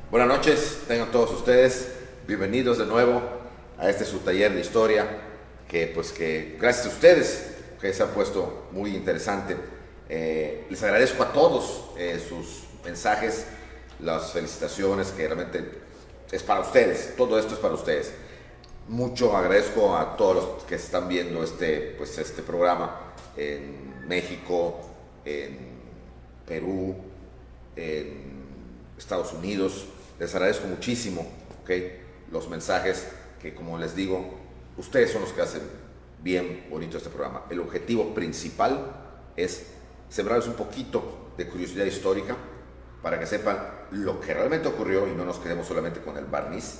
Buenas noches, tengan todos ustedes bienvenidos de nuevo a este su taller de historia que gracias a ustedes que se ha puesto muy interesante. Les agradezco a todos sus mensajes, las felicitaciones que realmente es para ustedes, todo esto es para ustedes. Mucho agradezco a todos los que están viendo este programa en México, en Perú, en Estados Unidos. Les agradezco muchísimo, ¿okay? Los mensajes que, como les digo, ustedes son los que hacen bien bonito este programa. El objetivo principal es sembrarles un poquito de curiosidad histórica para que sepan lo que realmente ocurrió y no nos quedemos solamente con el barniz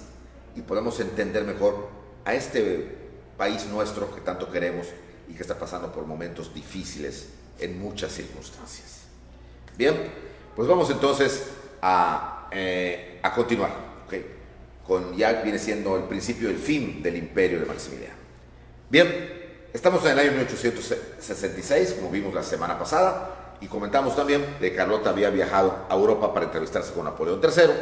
y podamos entender mejor a este país nuestro que tanto queremos y que está pasando por momentos difíciles en muchas circunstancias. Bien, pues vamos entonces a continuar, ¿okay? Con ya viene siendo el principio del fin del imperio de Maximiliano. Bien, estamos en el año 1866, como vimos la semana pasada, y comentamos también de que Carlota había viajado a Europa para entrevistarse con Napoleón III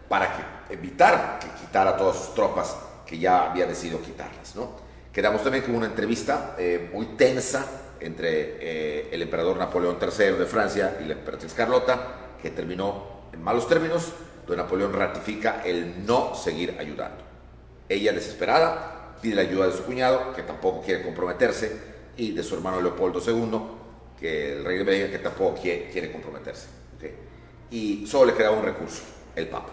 para evitar que quitara todas sus tropas que ya había decidido quitarlas, ¿no? Quedamos también con una entrevista muy tensa entre el emperador Napoleón III de Francia y la emperatriz Carlota, que terminó en malos términos, donde Napoleón ratifica el no seguir ayudando. Ella, desesperada, pide la ayuda de su cuñado, que tampoco quiere comprometerse, y de su hermano Leopoldo II, que el rey de Bélgica, que tampoco quiere comprometerse. ¿Okay? Y solo le queda un recurso, el Papa.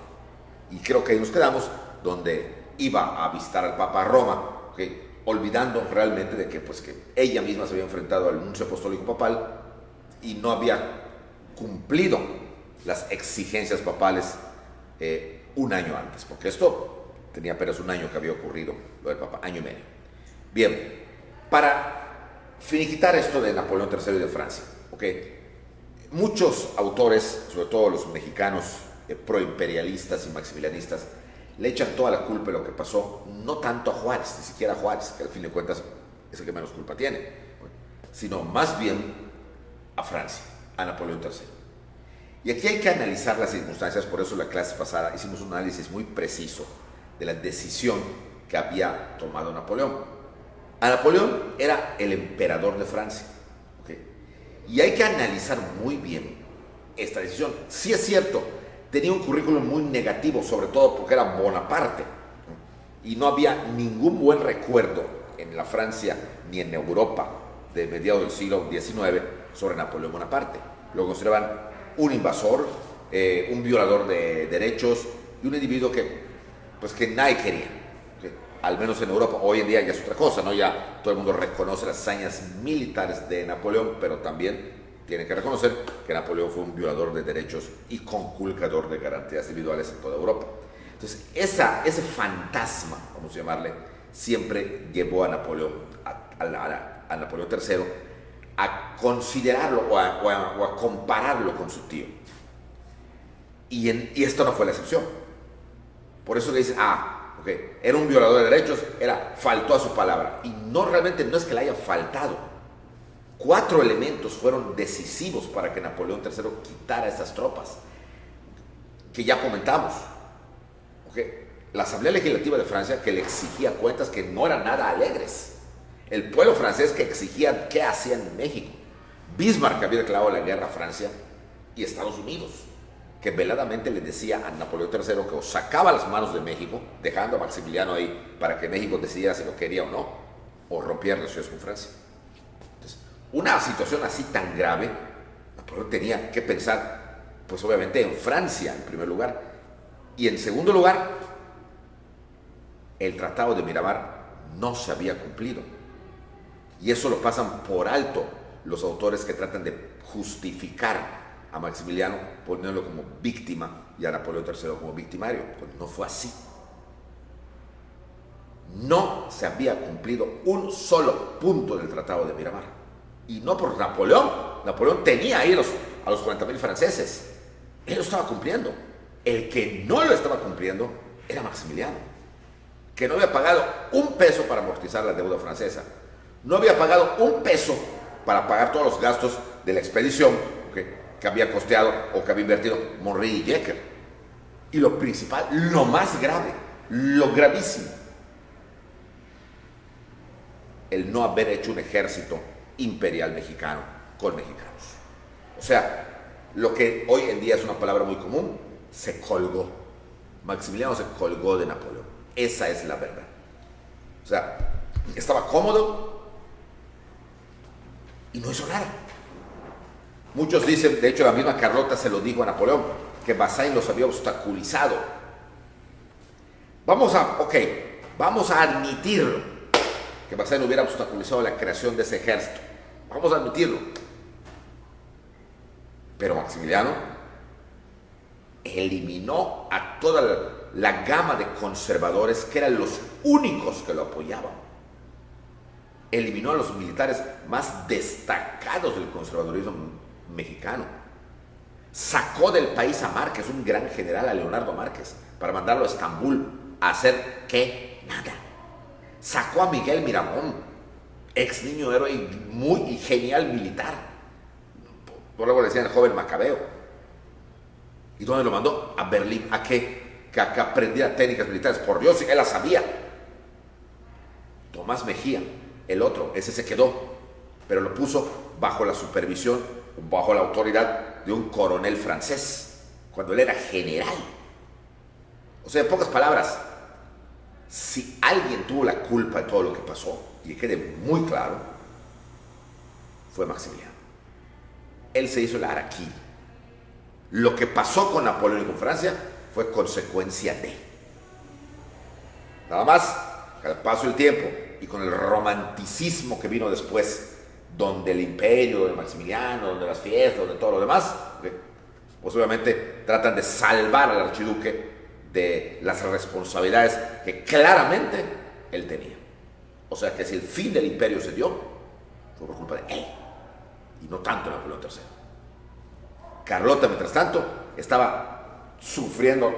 Y creo que ahí nos quedamos, donde iba a visitar al Papa a Roma, ¿okay? Olvidando realmente de que ella misma se había enfrentado al nuncio apostólico papal y no había cumplido las exigencias papales un año antes, porque esto tenía apenas un año que había ocurrido, lo del Papa, año y medio. Bien, para finiquitar esto de Napoleón III y de Francia, ¿okay? Muchos autores, sobre todo los mexicanos proimperialistas y maximilianistas, le echan toda la culpa de lo que pasó, no tanto a Juárez, ni siquiera a Juárez, que al fin de cuentas es el que menos culpa tiene, sino más bien a Francia, a Napoleón III. Y aquí hay que analizar las circunstancias, por eso la clase pasada hicimos un análisis muy preciso de la decisión que había tomado Napoleón. A Napoleón era el emperador de Francia, ¿okay? Y hay que analizar muy bien esta decisión. Sí es cierto, tenía un currículum muy negativo, sobre todo porque era Bonaparte, ¿no? Y no había ningún buen recuerdo en la Francia ni en Europa de mediados del siglo XIX sobre Napoleón Bonaparte. Lo consideraban un invasor, un violador de derechos y un individuo que nadie quería, ¿okay? Al menos en Europa. Hoy en día ya es otra cosa, ¿no? Ya todo el mundo reconoce las hazañas militares de Napoleón, pero también tiene que reconocer que Napoleón fue un violador de derechos y conculcador de garantías individuales en toda Europa. Entonces, ese fantasma, vamos a llamarle, siempre llevó a Napoleón, a Napoleón III, a considerarlo o a compararlo con su tío. Y esto no fue la excepción. Por eso le dicen, okay, era un violador de derechos, faltó a su palabra. Y realmente no es que le haya faltado. 4 elementos fueron decisivos para que Napoleón III quitara estas tropas, que ya comentamos. Okay. La Asamblea Legislativa de Francia, que le exigía cuentas que no eran nada alegres. El pueblo francés, que exigía qué hacían en México. Bismarck había declarado la guerra a Francia, y Estados Unidos, que veladamente le decía a Napoleón III que o sacaba las manos de México, dejando a Maximiliano ahí para que México decidiera si lo quería o no, o rompía relaciones con Francia. Entonces, una situación así tan grave, Napoleón tenía que pensar, pues obviamente en Francia en primer lugar, y en segundo lugar, el Tratado de Miramar no se había cumplido. Y eso lo pasan por alto los autores que tratan de justificar a Maximiliano poniéndolo como víctima y a Napoleón III como victimario. Pues no fue así. No se había cumplido un solo punto del Tratado de Miramar. Y no por Napoleón. Napoleón tenía ahí a los 40,000 franceses. Él lo estaba cumpliendo. El que no lo estaba cumpliendo era Maximiliano, que no había pagado un peso para amortizar la deuda francesa. No había pagado un peso para pagar todos los gastos de la expedición que había costeado o que había invertido Monry y Jecker. Y lo principal, lo más grave, lo gravísimo, el no haber hecho un ejército imperial mexicano con mexicanos. O sea, lo que hoy en día es una palabra muy común, se colgó. Maximiliano se colgó de Napoleón. Esa es la verdad. O sea, estaba cómodo y no hizo nada. Muchos dicen, de hecho la misma Carlota se lo dijo a Napoleón, que Bazaine los había obstaculizado. Vamos a admitirlo, que Bazaine hubiera obstaculizado la creación de ese ejército. Vamos a admitirlo. Pero Maximiliano eliminó a toda la gama de conservadores que eran los únicos que lo apoyaban. Eliminó a los militares más destacados del conservadurismo mexicano. Sacó del país a Márquez, un gran general, a Leonardo Márquez, para mandarlo a Estambul a hacer ¿qué? Nada. Sacó a Miguel Miramón, ex niño héroe y muy genial militar. Por luego le decían el joven Macabeo. ¿Y dónde lo mandó? A Berlín. ¿A qué? Que aprendiera técnicas militares. Por Dios, él las sabía. Tomás Mejía, el otro, ese se quedó, pero lo puso bajo la supervisión, bajo la autoridad de un coronel francés, cuando él era general. O sea, en pocas palabras, si alguien tuvo la culpa de todo lo que pasó, y que quede muy claro, fue Maximiliano. Él se hizo el harakiri. Lo que pasó con Napoleón y con Francia fue consecuencia de. Nada más, al paso del tiempo y con el romanticismo que vino después, donde el imperio, donde Maximiliano, donde las fiestas, donde todo lo demás, pues obviamente tratan de salvar al archiduque de las responsabilidades que claramente él tenía. O sea que si el fin del imperio se dio, fue por culpa de él, y no tanto Napoleón III. Carlota, mientras tanto, estaba sufriendo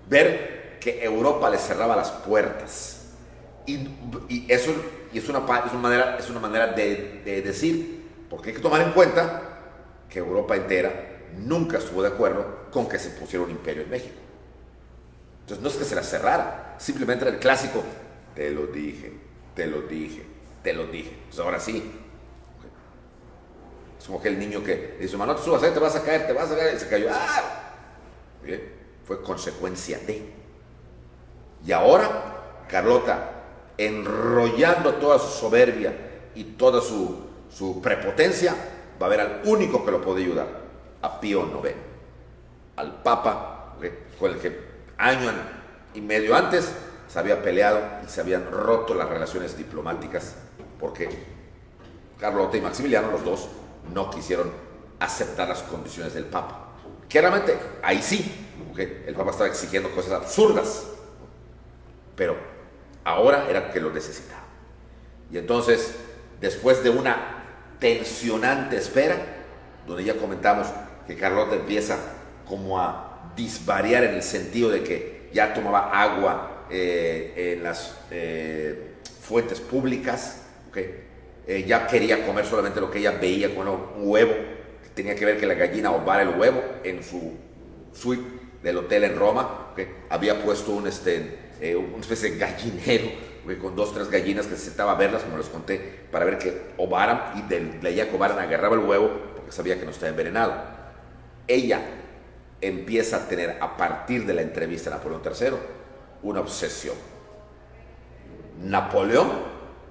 ver que Europa le cerraba las puertas. Y eso es una manera de decir, porque hay que tomar en cuenta que Europa entera nunca estuvo de acuerdo con que se pusiera un imperio en México. Entonces no es que se la cerrara, simplemente era el clásico, te lo dije, te lo dije, te lo dije. Pues ahora sí. Es como que el niño que dice, no te subas, te vas a caer, y se cayó. ¡Ah! Bien, fue consecuencia de. Y ahora, Carlota, enrollando toda su soberbia y toda su prepotencia, va a ver al único que lo puede ayudar, a Pío IX, al Papa, con el que año y medio antes se había peleado y se habían roto las relaciones diplomáticas, porque Carlota y Maximiliano, los dos, no quisieron aceptar las condiciones del Papa. Que realmente, ahí sí, porque el Papa estaba exigiendo cosas absurdas, pero ahora era que lo necesitaba. Y entonces, después de una tensionante espera, donde ya comentamos que Carlota empieza como a disvariar en el sentido de que ya tomaba agua en las fuentes públicas, ya quería comer solamente lo que ella veía con un huevo, tenía que ver que la gallina ovara el huevo en su suite del hotel en Roma, había puesto una especie de gallinero, con 2 o 3 gallinas que se sentaba a verlas, como les conté, para ver que ovaran, y de ella que ovaran agarraba el huevo porque sabía que no estaba envenenado. Ella empieza a tener, a partir de la entrevista a Napoleón III, una obsesión. Napoleón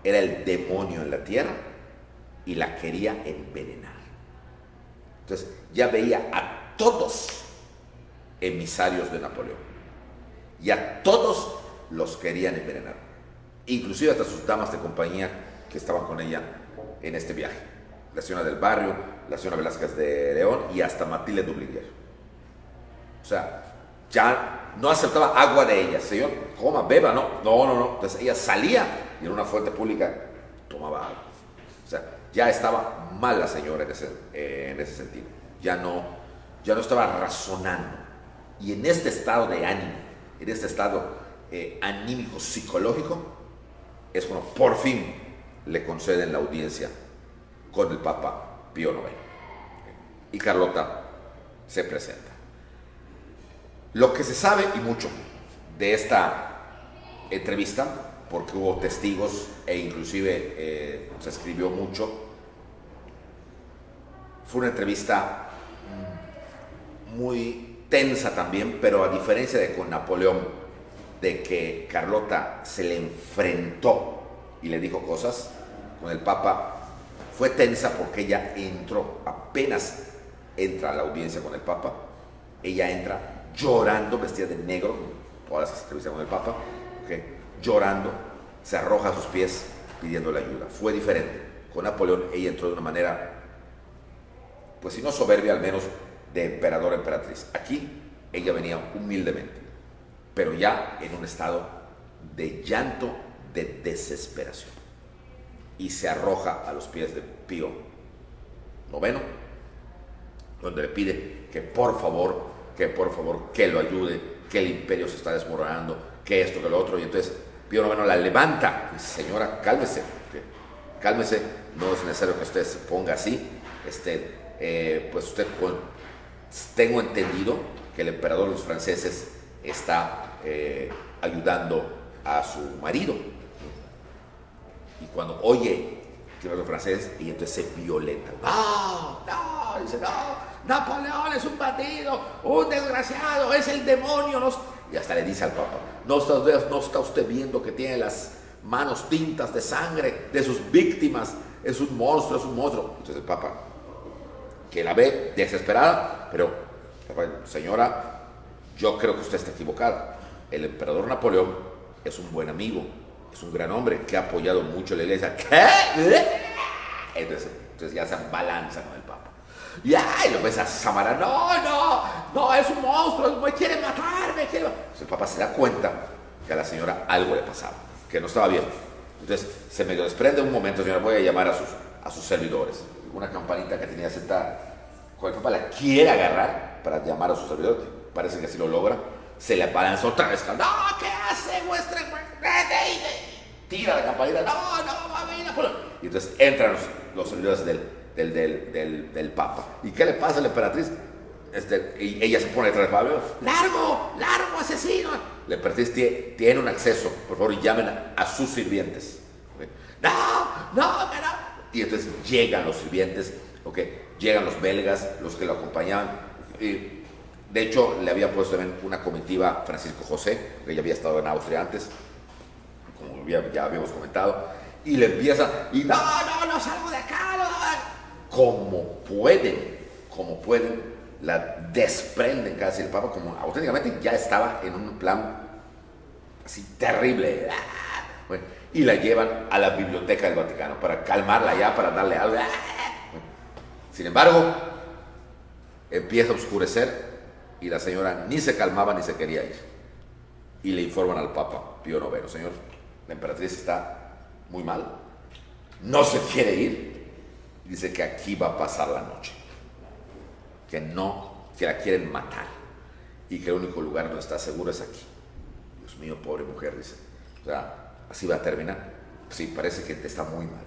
era el demonio en la tierra y la quería envenenar. Entonces ya veía a todos emisarios de Napoleón y a todos los querían envenenar, inclusive hasta sus damas de compañía que estaban con ella en este viaje, la señora del Barrio, la señora Velázquez de León y hasta Matilde Dublivier. O sea, ya no aceptaba agua de ella. Señor, coma, beba, no. Entonces ella salía y en una fuente pública tomaba agua. O sea, ya estaba mal la señora en ese sentido. Ya no estaba razonando. Y en este estado de ánimo, en este estado anímico psicológico, es cuando por fin le conceden la audiencia con el Papa Pío IX. Y Carlota se presenta. Lo que se sabe, y mucho, de esta entrevista, porque hubo testigos e inclusive se escribió mucho, fue una entrevista muy tensa también, pero a diferencia de con Napoleón, de que Carlota se le enfrentó y le dijo cosas, con el Papa fue tensa porque ella entró, apenas entra a la audiencia con el Papa, ella entra llorando, vestida de negro, todas las entrevistas con el Papa, ¿okay? Llorando, se arroja a sus pies pidiéndole ayuda. Fue diferente. Con Napoleón ella entró de una manera, pues si no soberbia, al menos de emperador, emperatriz. Aquí ella venía humildemente, pero ya en un estado de llanto, de desesperación, y se arroja a los pies de Pío IX, donde le pide que por favor, que lo ayude, que el imperio se está desmoronando, que esto, que lo otro. Y entonces Pío IX la levanta y dice: señora, cálmese, cálmese, no es necesario que usted se ponga así. Pues usted, tengo entendido que el emperador de los franceses está ayudando a su marido. Y cuando oye que los franceses, y entonces se violenta. No, dice, no, Napoleón es un bandido, un desgraciado, es el demonio. Y hasta le dice al Papa: no está usted viendo que tiene las manos tintas de sangre de sus víctimas, es un monstruo, es un monstruo. Entonces el Papa, que la ve desesperada, pero señora, yo creo que usted está equivocada. El emperador Napoleón es un buen amigo, es un gran hombre que ha apoyado mucho a la iglesia. ¿Qué? Entonces ya se balanza con el Papa. Y lo ves a Samara: no, es un monstruo, me quiere matarme. Entonces el Papa se da cuenta que a la señora algo le pasaba, que no estaba bien. Entonces se medio desprende un momento: señora, voy a llamar a sus servidores. Una campanita que tenía sentada, cuando el Papa la quiere agarrar para llamar a sus servidores, parece que así lo logra, se le abalanza otra vez. No, ¿qué hace vuestra? Tira la campanita. No. Y entonces entran los servidores del Papa. ¿Y qué le pasa a la emperatriz? Y ella se pone detrás del Papa: largo, asesino. La emperatriz tiene un acceso, por favor, y llamen a sus sirvientes. No. Y entonces llegan los sirvientes, llegan los belgas, los que lo acompañaban. De hecho, le había puesto también una comitiva Francisco José, que ya había estado en Austria antes, como ya habíamos comentado, y le empiezan: y no salgo de acá, no. Como pueden, la desprenden casi. El Papa, como auténticamente ya estaba en un plan así terrible. Bueno, y la llevan a la biblioteca del Vaticano para calmarla ya, para darle algo. Sin embargo, empieza a oscurecer y la señora ni se calmaba ni se quería ir. Y le informan al Papa Pío IX: señor, la emperatriz está muy mal, no se quiere ir, dice que aquí va a pasar la noche, que la quieren matar y que el único lugar donde está seguro es aquí. Dios mío, pobre mujer, dice. O sea, así va a terminar. Sí, parece que está muy mal.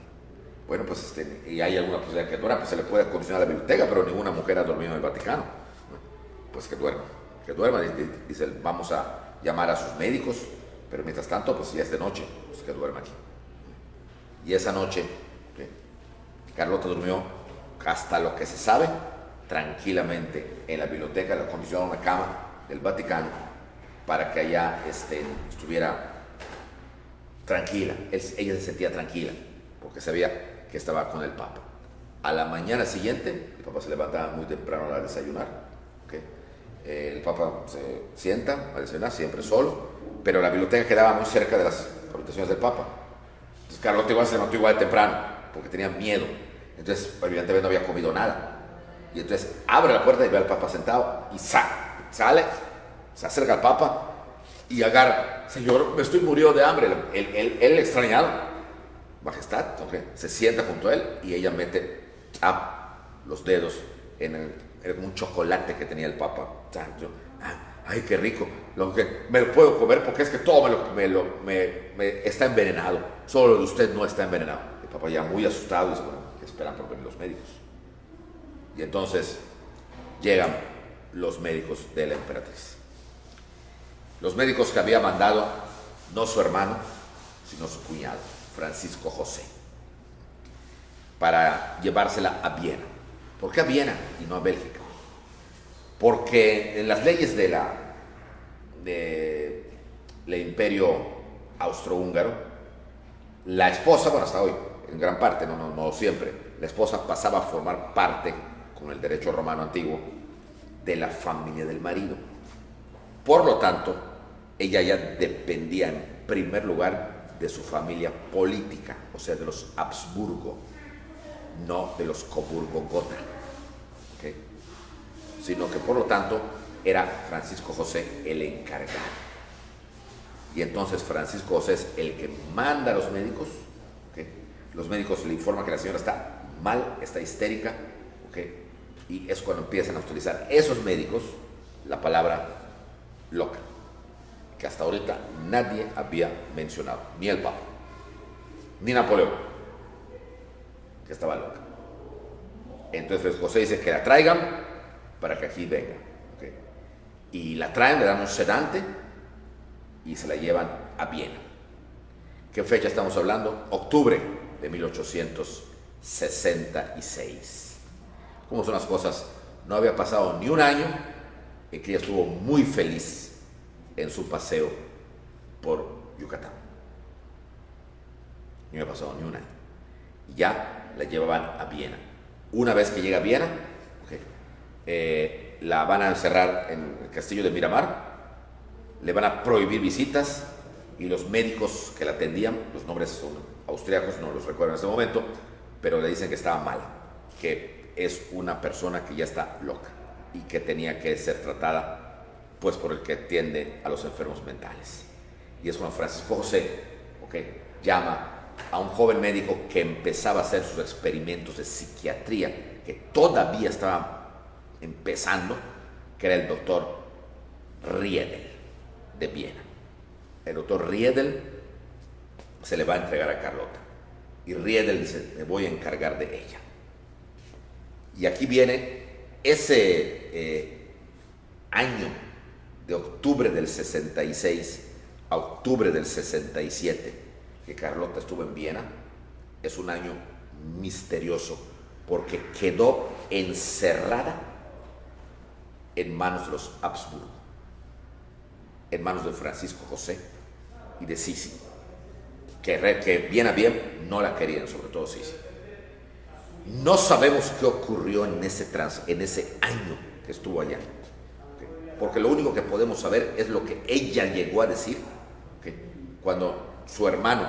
Bueno, pues y hay alguna posibilidad que duerma, pues se le puede acondicionar la biblioteca, pero ninguna mujer ha dormido en el Vaticano. Pues que duerma, dice: vamos a llamar a sus médicos, pero mientras tanto, pues ya es de noche, pues que duerma aquí. Y esa noche, Carlota durmió, hasta lo que se sabe, tranquilamente en la biblioteca. Le acondicionaron una cama del Vaticano para que allá estuviera tranquila. Ella se sentía tranquila porque sabía que estaba con el Papa. A la mañana siguiente, el Papa se levantaba muy temprano a desayunar. El Papa se sienta a desayunar, siempre solo, pero la biblioteca quedaba muy cerca de las habitaciones del Papa. Entonces Carlota igual se levantó igual de temprano porque tenía miedo. Entonces evidentemente no había comido nada. Y entonces abre la puerta y ve al Papa sentado y sale, se acerca al Papa y agarra: señor, me estoy muriendo de hambre. Él extrañado: majestad, se sienta junto a él y ella mete los dedos en un chocolate que tenía el Papa. Ay, qué rico, me lo puedo comer porque es que todo me está envenenado, solo lo de usted no está envenenado. El Papa ya muy asustado dice: bueno, que esperan por venir los médicos. Y entonces llegan los médicos de la emperatriz Los médicos que había mandado, no su hermano, sino su cuñado, Francisco José, para llevársela a Viena. ¿Por qué a Viena y no a Bélgica? Porque en las leyes del imperio austrohúngaro, la esposa, bueno, hasta hoy, en gran parte, no siempre, la esposa pasaba a formar parte, con el derecho romano antiguo, de la familia del marido. Por lo tanto, ella ya dependía en primer lugar de su familia política, o sea, de los Habsburgo, no de los Coburgo-Gotha, ¿okay? Sino que por lo tanto era Francisco José el encargado. Y entonces Francisco José es el que manda a los médicos, ¿okay? Los médicos le informan que la señora está mal, está histérica, ¿okay? Y es cuando empiezan a utilizar esos médicos la palabra loca, que hasta ahorita nadie había mencionado, ni el Papa, ni Napoleón, que estaba loca. Entonces José dice que la traigan para que aquí venga, ¿okay? Y la traen, le dan un sedante y se la llevan a Viena. ¿Qué fecha estamos hablando? Octubre de 1866. ¿Cómo son las cosas? No había pasado ni un año en que ella estuvo muy feliz en su paseo por Yucatán. No había pasado ni un año. Y ya la llevaban a Viena. Una vez que llega a Viena, la van a encerrar en el castillo de Miramar, le van a prohibir visitas y los médicos que la atendían, los nombres son austriacos, no los recuerdo en este momento, pero le dicen que estaba mal, que es una persona que ya está loca y que tenía que ser tratada pues por el que atiende a los enfermos mentales. Y es cuando Francisco José, llama a un joven médico que empezaba a hacer sus experimentos de psiquiatría, que todavía estaba empezando, que era el doctor Riedel de Viena. El doctor Riedel se le va a entregar a Carlota y Riedel dice: me voy a encargar de ella. Y aquí viene ese año de octubre del 66 a octubre del 67 que Carlota estuvo en Viena. Es un año misterioso porque quedó encerrada en manos de los Habsburgo, en manos de Francisco José y de Sisi, que bien a bien no la querían, sobre todo Sisi. No sabemos qué ocurrió en ese año que estuvo allá, porque lo único que podemos saber es lo que ella llegó a decir, cuando su hermano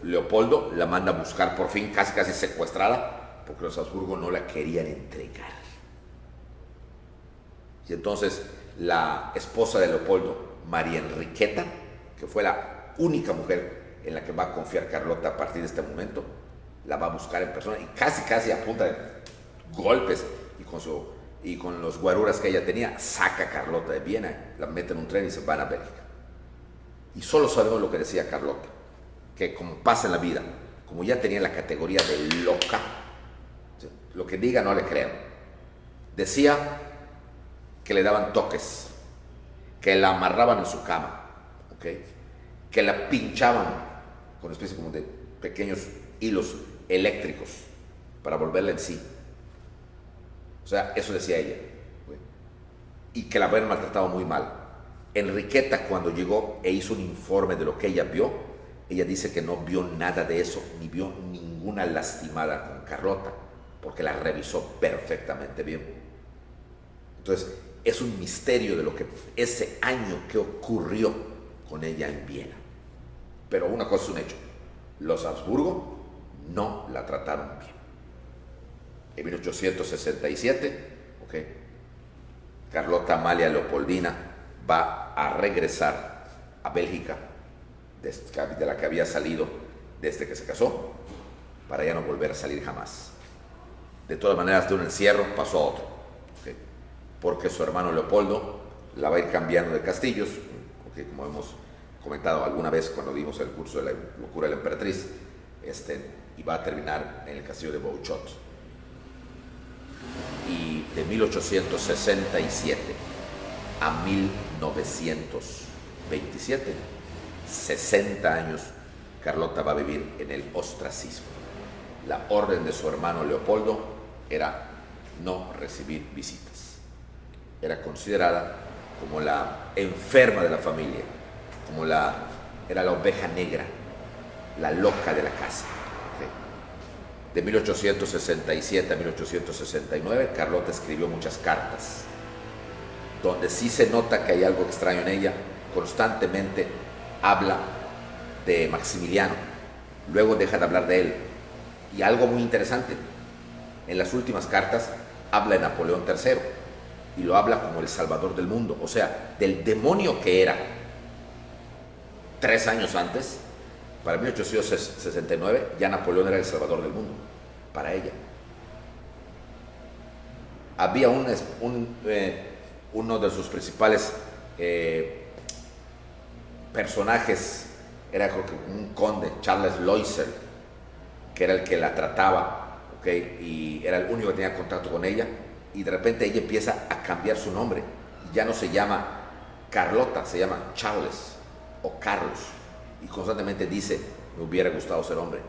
Leopoldo la manda a buscar por fin, casi secuestrada, porque los Habsburgo no la querían entregar. Y entonces la esposa de Leopoldo, María Enriqueta, que fue la única mujer en la que va a confiar Carlota a partir de este momento, la va a buscar en persona y casi a punta de golpes y con los guaruras que ella tenía, saca a Carlota de Viena, la mete en un tren y se van a Bélgica. Y solo sabemos lo que decía Carlota, que como pasa en la vida, como ya tenía la categoría de loca, lo que diga no le crean. Decía que le daban toques, que la amarraban en su cama, que la pinchaban con una especie como de pequeños hilos eléctricos para volverla en sí. O sea, eso decía ella. Y que la habían maltratado muy mal. Enriqueta, cuando llegó e hizo un informe de lo que ella vio, ella dice que no vio nada de eso, ni vio ninguna lastimada con Carlota, porque la revisó perfectamente bien. Entonces, es un misterio de lo que ese año que ocurrió con ella en Viena. Pero una cosa es un hecho: los Habsburgo no la trataron bien. En 1867, Carlota Amalia Leopoldina va a regresar a Bélgica, de la que había salido desde que se casó, para ya no volver a salir jamás. De todas maneras, de un encierro pasó a otro, porque su hermano Leopoldo la va a ir cambiando de castillos, como hemos comentado alguna vez cuando dimos el curso de la locura de la emperatriz, y va a terminar en el castillo de Bouchot. Y de 1867 a 1900 1927, 60 años, Carlota va a vivir en el ostracismo. La orden de su hermano Leopoldo era no recibir visitas. Era considerada como la enferma de la familia, era la oveja negra, la loca de la casa. De 1867 a 1869, Carlota escribió muchas cartas, donde sí se nota que hay algo extraño en ella. Constantemente habla de Maximiliano, luego deja de hablar de él. Y algo muy interesante, en las últimas cartas habla de Napoleón III, y lo habla como el salvador del mundo, o sea, del demonio que era 3 años antes. Para 1869 ya Napoleón era el salvador del mundo, para ella. Había uno de sus principales personajes, era creo que un conde, Charles Loisel, que era el que la trataba, y era el único que tenía contacto con ella, y de repente ella empieza a cambiar su nombre, y ya no se llama Carlota, se llama Charles o Carlos, y constantemente dice: me hubiera gustado ser hombre.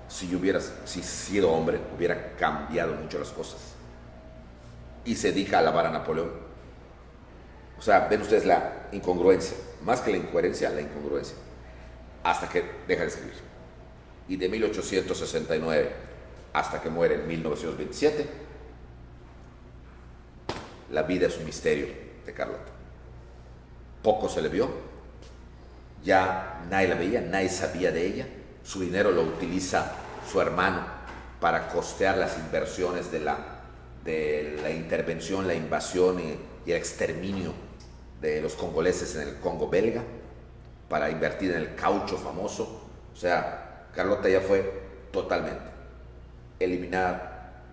Si yo hubiera sido hombre, hubiera cambiado mucho las cosas. Y se dedica a alabar a Napoleón. O sea, ven ustedes la incongruencia, más que la incoherencia, la incongruencia, hasta que deja de escribir. Y de 1869 hasta que muere en 1927, la vida es un misterio de Carlota. Poco se le vio, ya nadie la veía, nadie sabía de ella. Su dinero lo utiliza su hermano para costear las inversiones de la intervención, la invasión y el exterminio de los congoleses en el Congo belga, para invertir en el caucho famoso. O sea, Carlota ya fue totalmente eliminada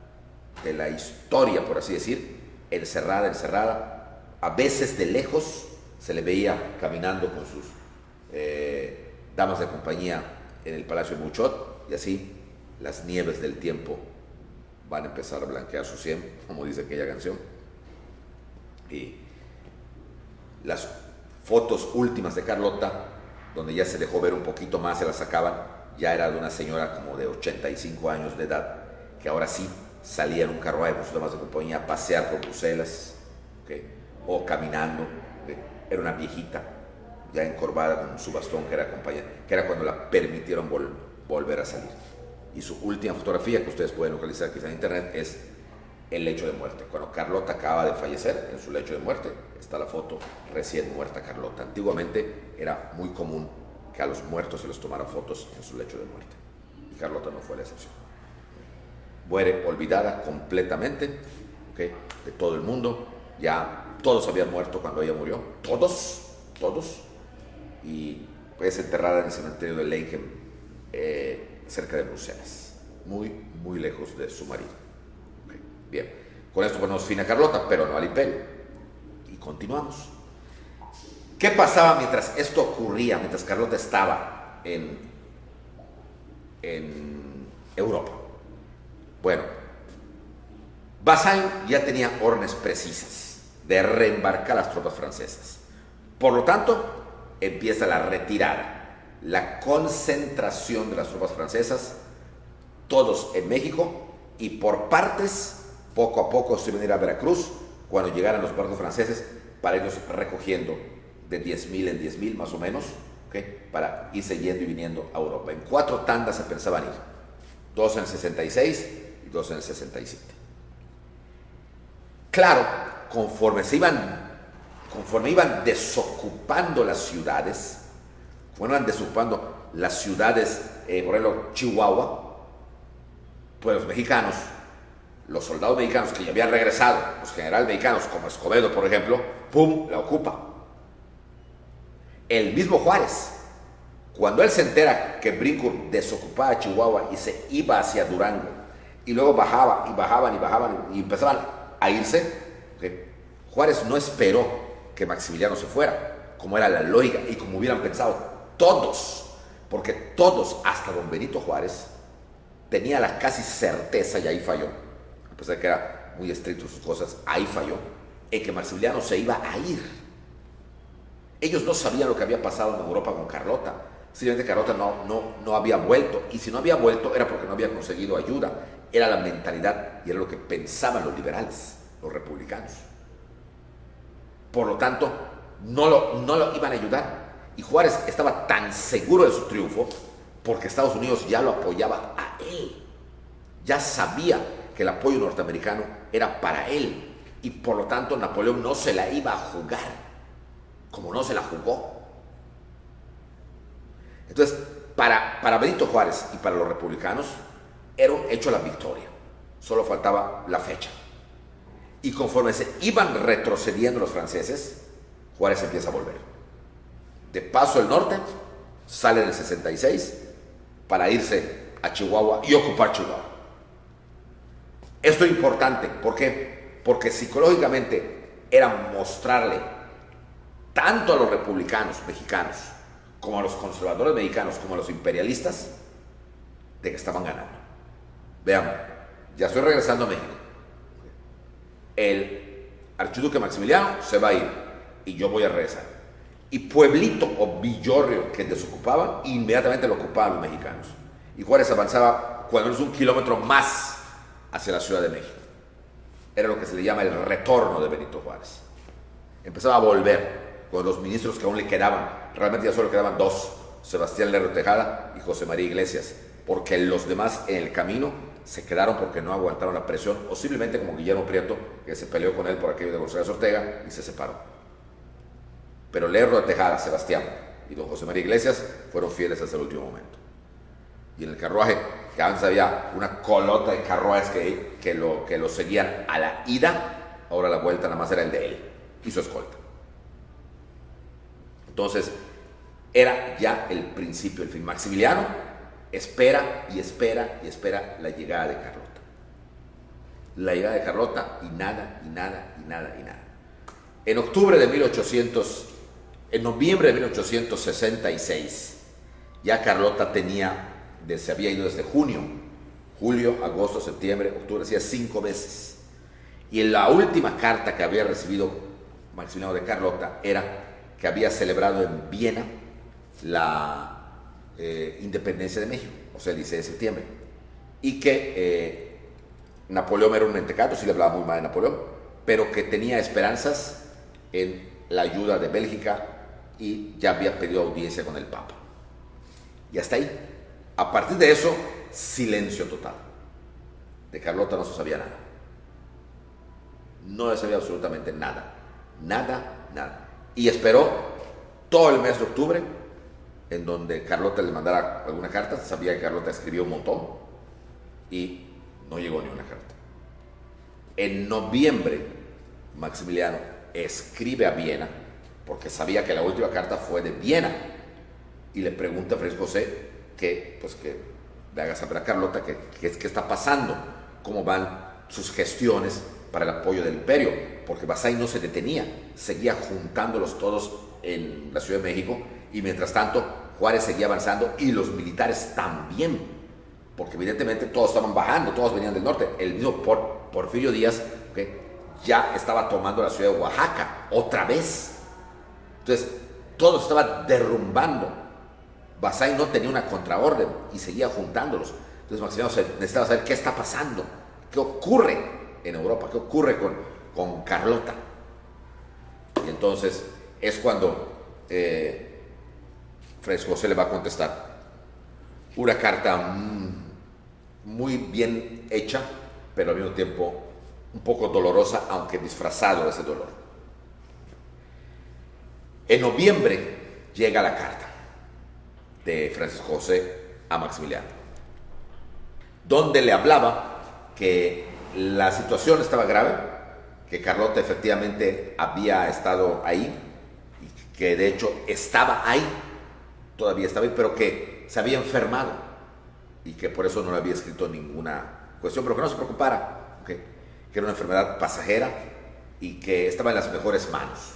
de la historia, por así decir, encerrada. A veces de lejos se le veía caminando con sus damas de compañía en el Palacio de Bouchot, y así las nieves del tiempo van a empezar a blanquear su sien, como dice aquella canción. Y las fotos últimas de Carlota, donde ya se dejó ver un poquito más, se las sacaban, ya era de una señora como de 85 años de edad, que ahora sí salía en un carruaje con sus damas de compañía a pasear por Bruselas, o caminando. Era una viejita ya encorvada con su bastón, que era cuando la permitieron volver a salir. Y su última fotografía, que ustedes pueden localizar quizá en internet, es el lecho de muerte. Cuando Carlota acaba de fallecer, en su lecho de muerte está la foto: recién muerta Carlota. Antiguamente era muy común que a los muertos se les tomara fotos en su lecho de muerte, y Carlota no fue la excepción. Muere olvidada completamente, de todo el mundo. Ya todos habían muerto cuando ella murió, todos, y es enterrada en el cementerio de Leichem, cerca de Bruselas, muy lejos de su marido. Bien, con esto ponemos fin a Carlota, pero no al imperio, y continuamos. ¿Qué pasaba mientras esto ocurría, mientras Carlota estaba en Europa? Bueno, Bazaine ya tenía órdenes precisas de reembarcar las tropas francesas. Por lo tanto, empieza la retirada, la concentración de las tropas francesas, todos en México, y por partes, poco a poco se iban a ir a Veracruz cuando llegaran los barcos franceses, para irlos recogiendo de 10.000 en 10.000 más o menos, para irse yendo y viniendo a Europa. En 4 tandas se pensaban ir, 2 en el 66 y 2 en el 67. Claro, conforme iban desocupando las ciudades, por ejemplo, Chihuahua, pues los mexicanos, los soldados mexicanos que ya habían regresado, los generales mexicanos como Escobedo, por ejemplo, ¡pum!, la ocupa. El mismo Juárez, cuando él se entera que Brincourt desocupaba Chihuahua y se iba hacia Durango, y luego bajaban y empezaban a irse, Juárez no esperó que Maximiliano se fuera, como era la lógica y como hubieran pensado todos, porque todos, hasta don Benito Juárez, tenía la casi certeza, y ahí falló, a pesar de que era muy estricto en sus cosas, ahí falló, en que Maximiliano se iba a ir. Ellos no sabían lo que había pasado en Europa con Carlota. Simplemente Carlota no había vuelto. Y si no había vuelto era porque no había conseguido ayuda. Era la mentalidad y era lo que pensaban los liberales, los republicanos. Por lo tanto, no lo iban a ayudar. Y Juárez estaba tan seguro de su triunfo porque Estados Unidos ya lo apoyaba a él. Ya sabía que el apoyo norteamericano era para él. Y por lo tanto Napoleón no se la iba a jugar como no se la jugó. Entonces, para Benito Juárez y para los republicanos era un hecho la victoria. Solo faltaba la fecha. Y conforme se iban retrocediendo los franceses, Juárez empieza a volver. De Paso del Norte sale en el 66 para irse a Chihuahua y ocupar Chihuahua. Esto es importante, ¿por qué? Porque psicológicamente era mostrarle tanto a los republicanos mexicanos como a los conservadores mexicanos como a los imperialistas de que estaban ganando. Vean, ya estoy regresando a México. El archiduque Maximiliano se va a ir y yo voy a regresar. Y Pueblito o Villorrio que desocupaban, inmediatamente lo ocupaban los mexicanos. Y Juárez avanzaba cuando menos 1 kilómetro más hacia la Ciudad de México. Era lo que se le llama el retorno de Benito Juárez. Empezaba a volver con los ministros que aún le quedaban. Realmente ya solo quedaban 2, Sebastián Lerdo Tejada y José María Iglesias, porque los demás en el camino se quedaron porque no aguantaron la presión, o simplemente como Guillermo Prieto, que se peleó con él por aquello de González Ortega y se separó. Pero Lerdo de Tejada, Sebastián y don José María Iglesias fueron fieles hasta el último momento. Y en el carruaje, que antes había una colota de carruajes que lo seguían a la ida, ahora la vuelta nada más era el de él y su escolta. Entonces, era ya el principio, el fin. Maximiliano espera y espera y espera la llegada de Carlota. La llegada de Carlota y nada, y nada, y nada, y nada. En noviembre de 1866, ya Carlota se había ido desde julio, agosto, septiembre, octubre, hacía 5 meses. Y en la última carta que había recibido Maximiliano de Carlota era que había celebrado en Viena la independencia de México, o sea, el 16 de septiembre, y que Napoleón era un mentecato, sí le hablaba muy mal de Napoleón, pero que tenía esperanzas en la ayuda de Bélgica y ya había pedido audiencia con el Papa. Y hasta ahí. A partir de eso, silencio total. De Carlota no se sabía nada. No se sabía absolutamente nada. Nada, nada. Y esperó todo el mes de octubre, en donde Carlota le mandara alguna carta. Sabía que Carlota escribió un montón y no llegó ni una carta. En noviembre, Maximiliano escribe a Viena, porque sabía que la última carta fue de Viena, y le pregunta a Francisco José que le haga saber a Carlota qué está pasando, cómo van sus gestiones para el apoyo del imperio, porque Bazay no se detenía, seguía juntándolos todos en la Ciudad de México, y mientras tanto Juárez seguía avanzando y los militares también, porque evidentemente todos estaban bajando, todos venían del norte. El mismo Porfirio Díaz ya estaba tomando la ciudad de Oaxaca otra vez. Entonces todo estaba derrumbando. Bazay no tenía una contraorden y seguía juntándolos. Entonces Maximiliano necesitaba saber qué está pasando, qué ocurre en Europa, qué ocurre con Carlota. Y entonces es cuando Francisco José le va a contestar una carta muy bien hecha, pero al mismo tiempo un poco dolorosa, aunque disfrazado de ese dolor. En noviembre llega la carta de Francisco José a Maximiliano, donde le hablaba que la situación estaba grave, que Carlota efectivamente había estado ahí, y que de hecho estaba ahí, todavía estaba ahí, pero que se había enfermado y que por eso no le había escrito ninguna cuestión, pero que no se preocupara, que era una enfermedad pasajera y que estaba en las mejores manos,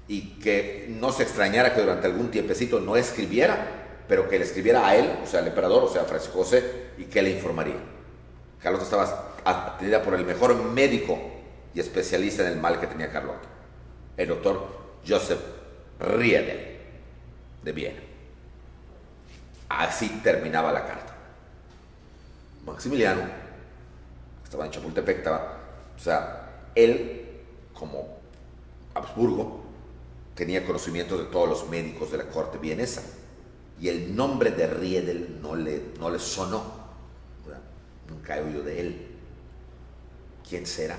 y que no se extrañara que durante algún tiempecito no escribiera, pero que le escribiera a él, o sea, al emperador, o sea, a Francisco José, y que le informaría. Carlota estaba atendida por el mejor médico y especialista en el mal que tenía Carlota, el doctor Joseph Riedel de Viena. Así terminaba la carta. Maximiliano estaba en Chapultepec, o sea, él, como Habsburgo, tenía conocimiento de todos los médicos de la corte vienesa, y el nombre de Riedel no le sonó, ¿verdad? Nunca he oído de él. ¿Quién será?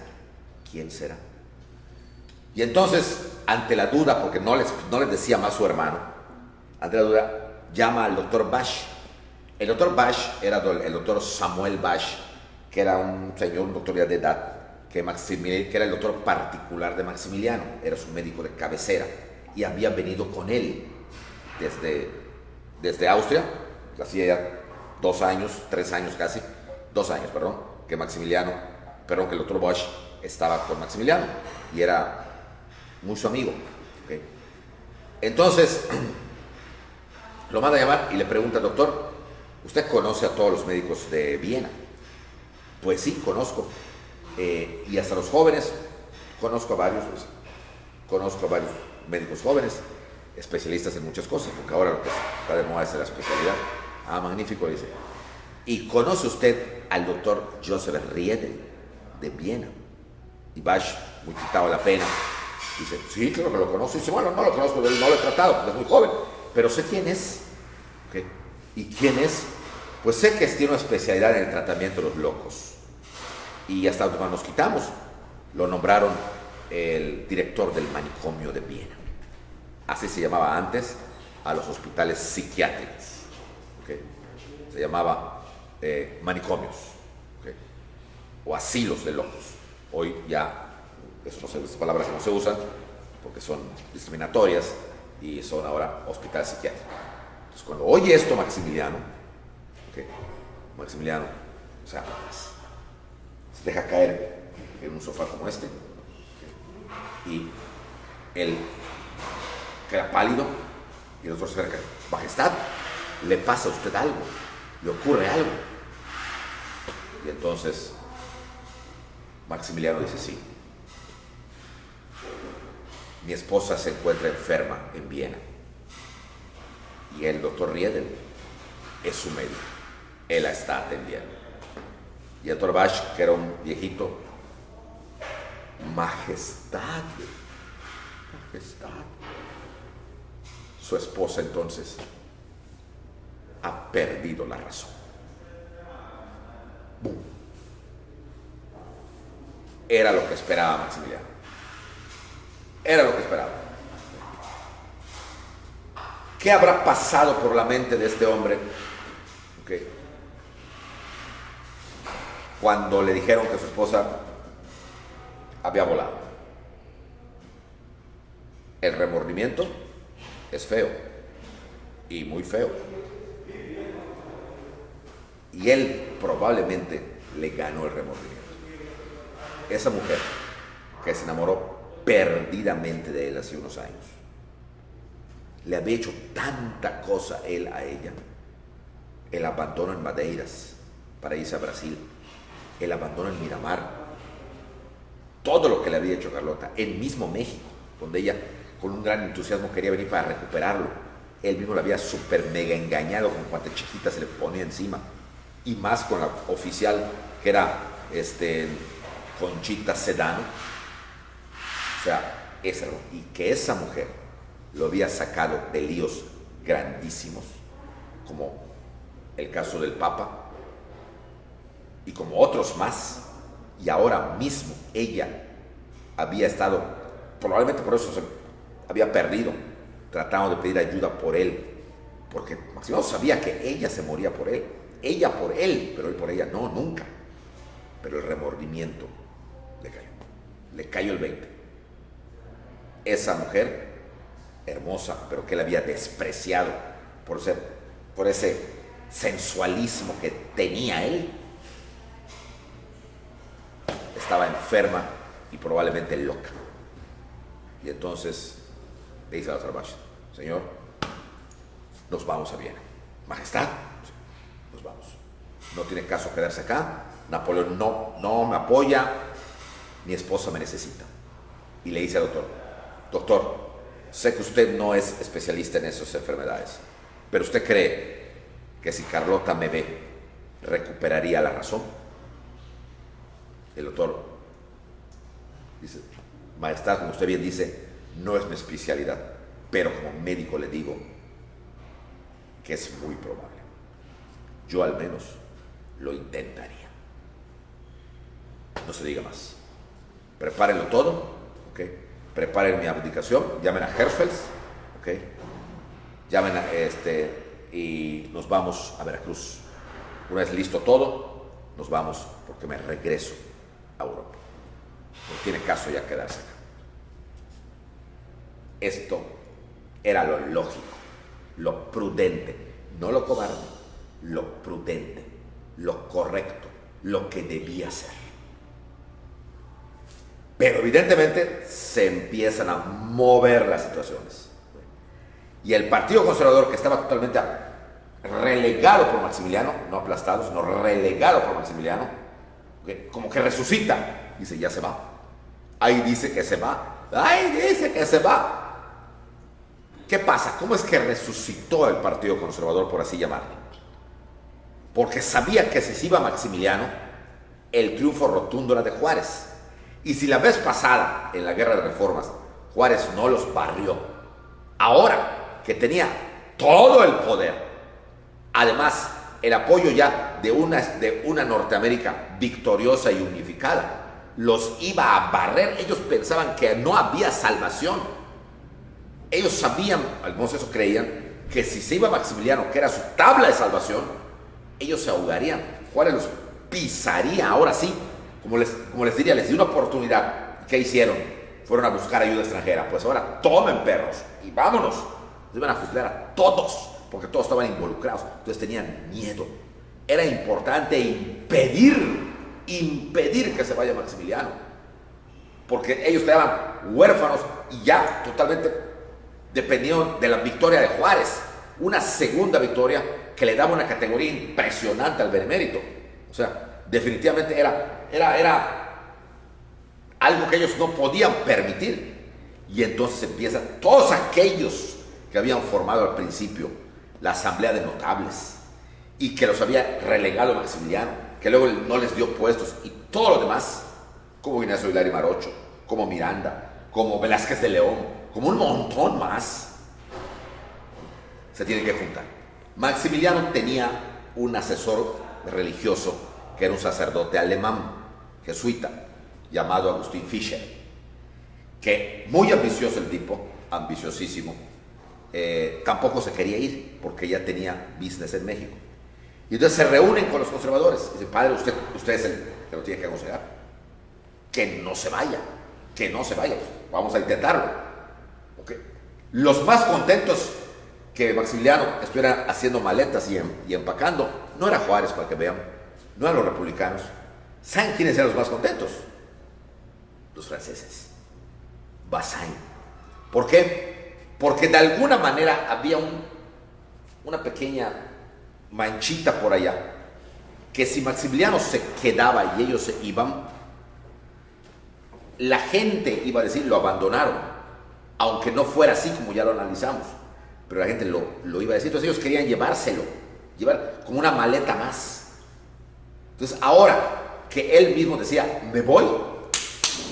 ¿Quién será? Y entonces, ante la duda, porque no les decía más su hermano, ante la duda, llama al doctor Basch. El doctor Basch era el doctor Samuel Basch, que era un señor, un doctor ya de edad, que era el doctor particular de Maximiliano, era su médico de cabecera, y había venido con él desde Austria, hacía ya 2 años, 3 años casi, 2 años, perdón, que el doctor Bosch estaba con Maximiliano, y era muy su amigo. ¿Okay? Entonces, lo manda a llamar y le pregunta: doctor, ¿usted conoce a todos los médicos de Viena? Pues sí, conozco. Y hasta los jóvenes, conozco a varios médicos jóvenes, especialistas en muchas cosas, porque ahora lo que está de moda es la especialidad. Ah, magnífico, dice. ¿Y conoce usted al doctor Joseph Riedel de Viena? Y Basch, muy quitado la pena, dice: sí, claro que lo conozco. Y dice: bueno, no lo conozco, no lo he tratado, porque es muy joven, pero sé quién es. ¿Okay? ¿Y quién es? Pues sé que tiene una especialidad en el tratamiento de los locos. Y hasta cuando nos quitamos, lo nombraron el director del manicomio de Viena. Así se llamaba antes a los hospitales psiquiátricos. ¿Okay? Se llamaba manicomios, ¿okay? O asilos de locos. Hoy ya esas palabras no se usan porque son discriminatorias y son ahora hospitales psiquiátricos. Entonces, cuando oye esto Maximiliano, ¿okay? Maximiliano se deja caer en un sofá como este, ¿okay? Y él queda pálido y el otro se acerca: majestad, ¿le pasa a usted algo? ¿Le ocurre algo? Y entonces Maximiliano dice: sí, mi esposa se encuentra enferma en Viena y el doctor Riedel es su médico, él la está atendiendo. Y el doctor Basch, que era un viejito: majestad, su esposa entonces ha perdido la razón. ¡Bum! Era lo que esperaba Maximiliano. Era lo que esperaba. ¿Qué habrá pasado por la mente de este hombre? Okay. Cuando le dijeron que su esposa había volado. El remordimiento es feo y muy feo. Y él probablemente le ganó el remordimiento. Esa mujer que se enamoró perdidamente de él hace unos años, le había hecho tanta cosa él a ella: el abandono en Madeiras para irse a Brasil, el abandono en Miramar, todo lo que le había hecho Carlota, el mismo México, donde ella con un gran entusiasmo quería venir para recuperarlo. Él mismo la había súper mega engañado con cuanta chiquita se le ponía encima, y más con la oficial que era Conchita Sedano. O sea, y que esa mujer lo había sacado de líos grandísimos, como el caso del Papa y como otros más, y ahora mismo ella había estado, probablemente por eso se había perdido, tratando de pedir ayuda por él, porque Maximiliano sabía que ella se moría por él, ella por él, pero él por ella no, nunca. Pero el remordimiento le cayó el 20. Esa mujer hermosa, pero que él había despreciado por ese sensualismo que tenía él, estaba enferma y probablemente loca. Y entonces le dice a la Basch: señor, nos vamos a Viena. Majestad, nos vamos. No tiene caso quedarse acá. Napoleón no me apoya. Mi esposa me necesita. Y le dice al doctor: doctor, sé que usted no es especialista en esas enfermedades, pero usted cree que si Carlota me ve, recuperaría la razón. El doctor dice, Majestad, como usted bien dice, no es mi especialidad, pero como médico le digo que es muy probable. Yo al menos lo intentaría. No se diga más. Prepárenlo todo, ¿ok? Preparen mi abdicación, llamen a Herfels, ¿ok? Llamen a y nos vamos a Veracruz. Una vez listo todo, nos vamos porque me regreso a Europa. No tiene caso ya quedarse acá. Esto era lo lógico, lo prudente, no lo cobarde, lo prudente, lo correcto, lo que debía ser. Pero evidentemente se empiezan a mover las situaciones. Y el Partido Conservador, que estaba totalmente relegado por Maximiliano, no aplastado, sino relegado por Maximiliano, como que resucita. Dice, ya se va. Ahí dice que se va. Ahí dice que se va. ¿Qué pasa? ¿Cómo es que resucitó el Partido Conservador, por así llamarlo? Porque sabía que si se iba Maximiliano, el triunfo rotundo era de Juárez. Y si la vez pasada, en la Guerra de Reformas, Juárez no los barrió, ahora que tenía todo el poder, además el apoyo ya de una Norteamérica victoriosa y unificada, los iba a barrer. Ellos pensaban que no había salvación. Ellos sabían, al menos eso creían, que si se iba Maximiliano, que era su tabla de salvación, ellos se ahogarían. Juárez los pisaría. Ahora sí, como les diría, les dio una oportunidad. ¿Qué hicieron? Fueron a buscar ayuda extranjera. Pues ahora tomen perros y vámonos. Se iban a fusilar a todos, porque todos estaban involucrados. Entonces tenían miedo. Era importante impedir que se vaya Maximiliano, porque ellos quedaban huérfanos y ya totalmente dependían de la victoria de Juárez, una segunda victoria que le daba una categoría impresionante al benemérito. O sea, definitivamente era algo que ellos no podían permitir. Y entonces empiezan todos aquellos que habían formado al principio la Asamblea de Notables y que los había relegado Maximiliano, que luego no les dio puestos, y todo lo demás, como Ignacio Aguilar y Marocho, como Miranda, como Velázquez de León, como un montón más, se tienen que juntar. Maximiliano tenía un asesor religioso que era un sacerdote alemán, jesuita, llamado Agustín Fischer, que muy ambicioso el tipo, ambiciosísimo, tampoco se quería ir porque ya tenía business en México. Y entonces se reúnen con los conservadores y dicen, padre, usted es el que lo tiene que aconsejar, que no se vaya, pues, vamos a intentarlo. ¿Okay? Los más contentos que Maximiliano estuviera haciendo maletas y empacando no era Juárez, para que vean, no eran los republicanos. ¿Saben quiénes eran los más contentos? Los franceses, Bazaine. ¿Por qué? Porque de alguna manera había una pequeña manchita por allá, que si Maximiliano se quedaba y ellos se iban, la gente iba a decir, lo abandonaron, aunque no fuera así como ya lo analizamos, pero la gente lo iba a decir. Entonces ellos querían llevar como una maleta más. Entonces ahora que él mismo decía, me voy,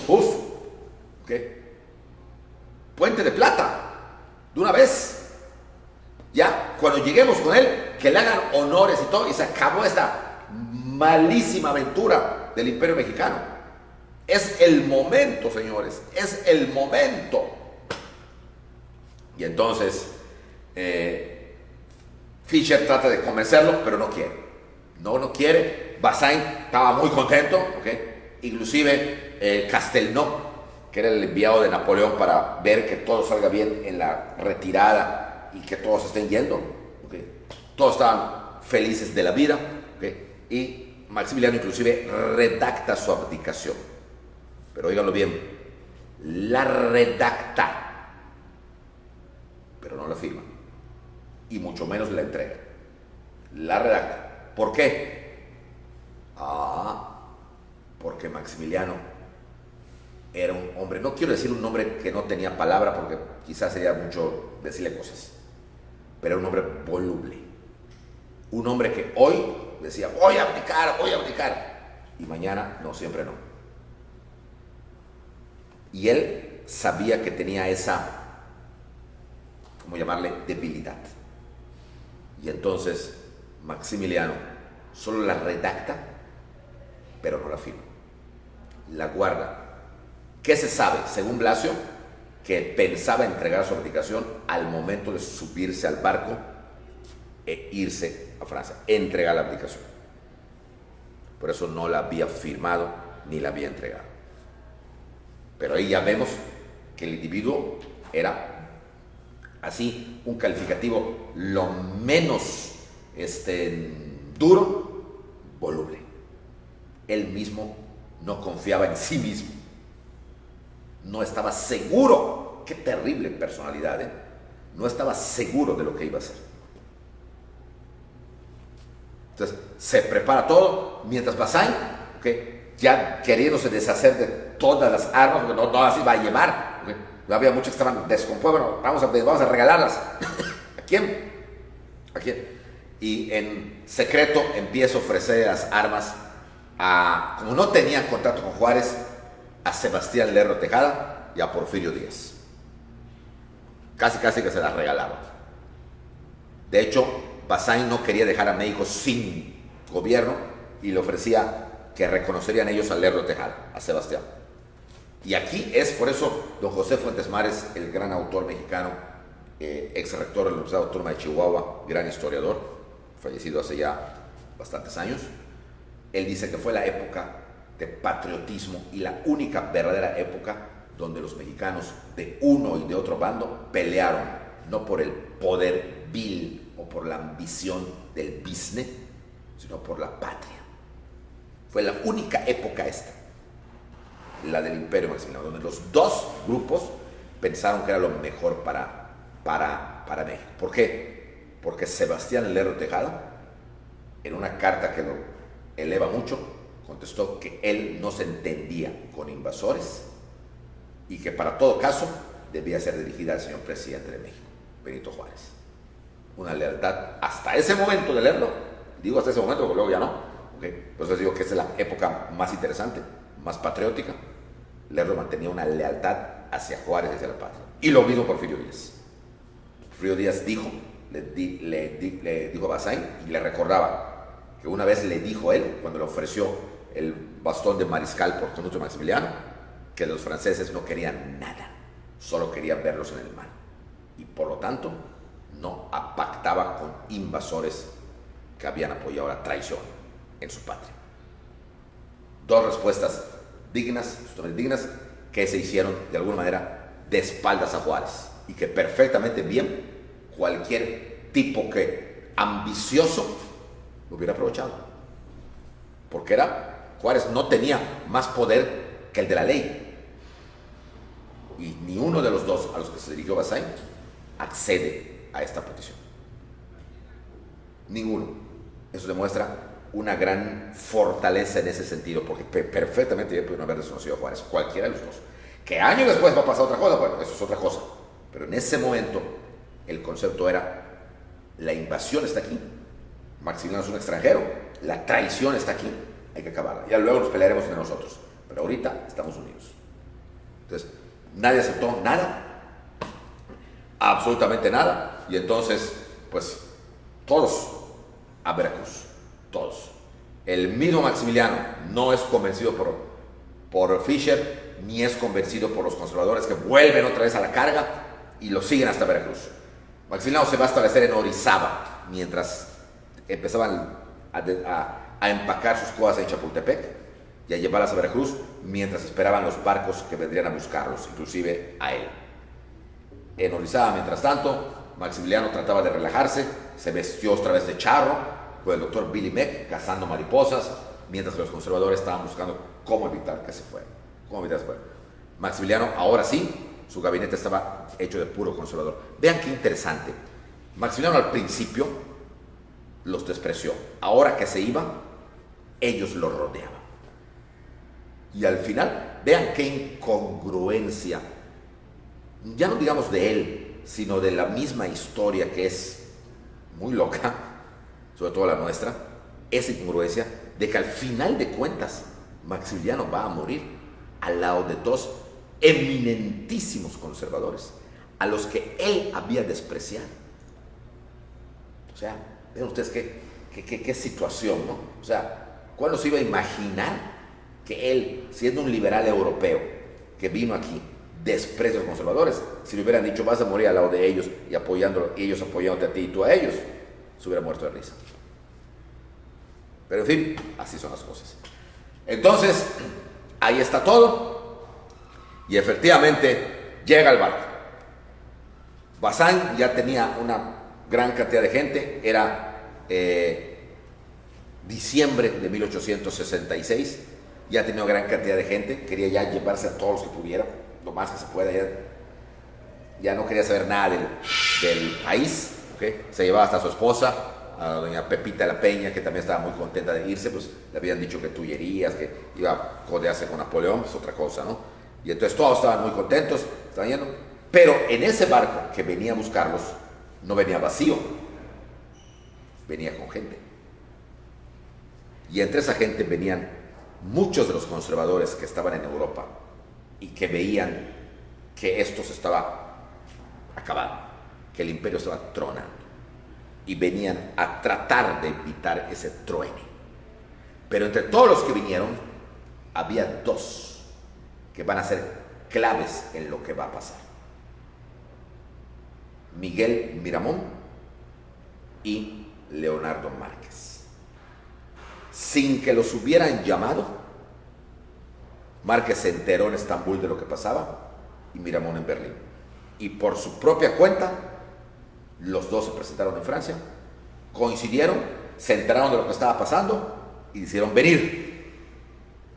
¡uf! ¿Okay? Puente de Plata, de una vez. Ya, cuando lleguemos con él, que le hagan honores y todo, y se acabó esta malísima aventura del Imperio Mexicano. Es el momento, señores, es el momento. Y entonces Fischer trata de convencerlo, pero no quiere. No quiere. Bazaine estaba muy contento, ¿okay? Inclusive Castelnau, que era el enviado de Napoleón para ver que todo salga bien en la retirada y que todos estén yendo, ¿okay? Todos estaban felices de la vida, ¿okay? Y Maximiliano inclusive redacta su abdicación. Pero óiganlo bien, la redacta, pero no la firma, y mucho menos la entrega. La redacta. ¿Por qué? Porque Maximiliano era un hombre, no quiero decir un hombre que no tenía palabra porque quizás sería mucho decirle cosas, pero era un hombre voluble. Un hombre que hoy decía, voy a abdicar, y mañana, no, siempre no. Y él sabía que tenía esa, ¿cómo llamarle?, debilidad. Y entonces Maximiliano solo la redacta, pero no la firma. La guarda. ¿Qué se sabe? Según Blasio, que pensaba entregar su abdicación al momento de subirse al barco e irse a Francia, entregar la abdicación. Por eso no la había firmado ni la había entregado. Pero ahí ya vemos que el individuo era así, un calificativo lo menos duro, voluble. Él mismo no confiaba en sí mismo. No estaba seguro, qué terrible personalidad, ¿eh? No estaba seguro de lo que iba a hacer. Entonces, se prepara todo, mientras Bazaine, ya queriéndose deshacer de todas las armas, porque no así va a llevar, había muchos que estaban descompuestos, bueno, vamos a regalarlas. ¿A quién? ¿A quién? Y en secreto empieza a ofrecer las armas como no tenían contacto con Juárez, a Sebastián Lerdo Tejada y a Porfirio Díaz. Casi que se las regalaba. De hecho, Bazaine no quería dejar a México sin gobierno y le ofrecía que reconocerían ellos a Lerdo Tejada, a Sebastián. Y aquí es por eso don José Fuentes Mares, el gran autor mexicano, ex rector de la Universidad Autónoma de Chihuahua, gran historiador, fallecido hace ya bastantes años. Él dice que fue la época de patriotismo y la única verdadera época donde los mexicanos de uno y de otro bando pelearon, no por el poder vil o por la ambición del business, sino por la patria. Fue la única época esta, la del Imperio Maximiliano, donde los dos grupos pensaron que era lo mejor para México. ¿Por qué? Porque Sebastián Lerdo Tejada, en una carta que lo eleva mucho, contestó que él no se entendía con invasores y que para todo caso debía ser dirigida al señor presidente de México, Benito Juárez. Una lealtad hasta ese momento de Lerdo, digo hasta ese momento porque luego ya no, entonces digo que esa es la época más interesante, más patriótica. Lerdo mantenía una lealtad hacia Juárez y hacia la patria. Y lo mismo Porfirio Díaz. Porfirio Díaz le dijo a Bazaine y le recordaba que una vez le dijo él, cuando le ofreció el bastón de mariscal por conducto de Maximiliano, que los franceses no querían nada, solo querían verlos en el mar. Y por lo tanto, no pactaba con invasores que habían apoyado la traición en su patria. Dos respuestas dignas, que se hicieron de alguna manera de espaldas a Juárez y que perfectamente bien cualquier tipo que ambicioso lo hubiera aprovechado, porque Juárez no tenía más poder que el de la ley, y ni uno de los dos a los que se dirigió Bazaine accede a esta petición, ninguno. Eso demuestra una gran fortaleza en ese sentido, porque perfectamente pudieron haber desconocido a Juárez, cualquiera de los dos. Que años después va a pasar otra cosa, bueno, eso es otra cosa, pero en ese momento el concepto era: la invasión está aquí, Maximiliano es un extranjero, la traición está aquí, hay que acabarla. Ya luego nos pelearemos entre nosotros, pero ahorita estamos unidos. Entonces, nadie aceptó nada, absolutamente nada, y entonces, pues, todos a Veracruz, todos. El mismo Maximiliano no es convencido por Fisher, ni es convencido por los conservadores, que vuelven otra vez a la carga y lo siguen hasta Veracruz. Maximiliano se va a establecer en Orizaba, mientras empezaban a empacar sus cosas en Chapultepec y a llevarlas a Veracruz, mientras esperaban los barcos que vendrían a buscarlos, inclusive a él. En Orizaba, mientras tanto, Maximiliano trataba de relajarse, se vistió otra vez de charro, con el doctor Billy Meck cazando mariposas, mientras los conservadores estaban buscando cómo evitar que se fuera. Maximiliano, ahora sí, su gabinete estaba hecho de puro conservador. Vean qué interesante. Maximiliano al principio los despreció. Ahora que se iba, ellos lo rodeaban. Y al final vean qué incongruencia, ya no digamos de él, sino de la misma historia, que es muy loca, sobre todo la nuestra, esa incongruencia de que al final de cuentas Maximiliano va a morir al lado de dos eminentísimos conservadores a los que él había despreciado. O sea, vean ustedes qué situación, ¿no? O sea, ¿cuándo se iba a imaginar que él, siendo un liberal europeo que vino aquí, desprecia a los conservadores? Si le hubieran dicho vas a morir al lado de ellos y ellos apoyándote a ti y tú a ellos, se hubiera muerto de risa. Pero en fin, así son las cosas. Entonces, ahí está todo. Y efectivamente llega el barco. Bazán ya tenía una gran cantidad de gente. Era diciembre de 1866. Ya tenía una gran cantidad de gente. Quería ya llevarse a todos los que pudiera, lo más que se pueda. Ya no quería saber nada del país. ¿Okay? Se llevaba hasta a su esposa, a doña Pepita La Peña, que también estaba muy contenta de irse. Pues le habían dicho que tullerías, que iba a codearse con Napoleón, pues otra cosa, ¿no? Y entonces todos estaban muy contentos, estaban yendo. Pero en ese barco que venía a buscarlos, no venía vacío, venía con gente. Y entre esa gente venían muchos de los conservadores que estaban en Europa y que veían que esto se estaba acabando, que el imperio estaba tronando, y venían a tratar de evitar ese truene. Pero entre todos los que vinieron, había dos que van a ser claves en lo que va a pasar: Miguel Miramón y Leonardo Márquez. Sin que los hubieran llamado, Márquez se enteró en Estambul de lo que pasaba y Miramón en Berlín. Y por su propia cuenta, los dos se presentaron en Francia, coincidieron, se enteraron de lo que estaba pasando y decidieron venir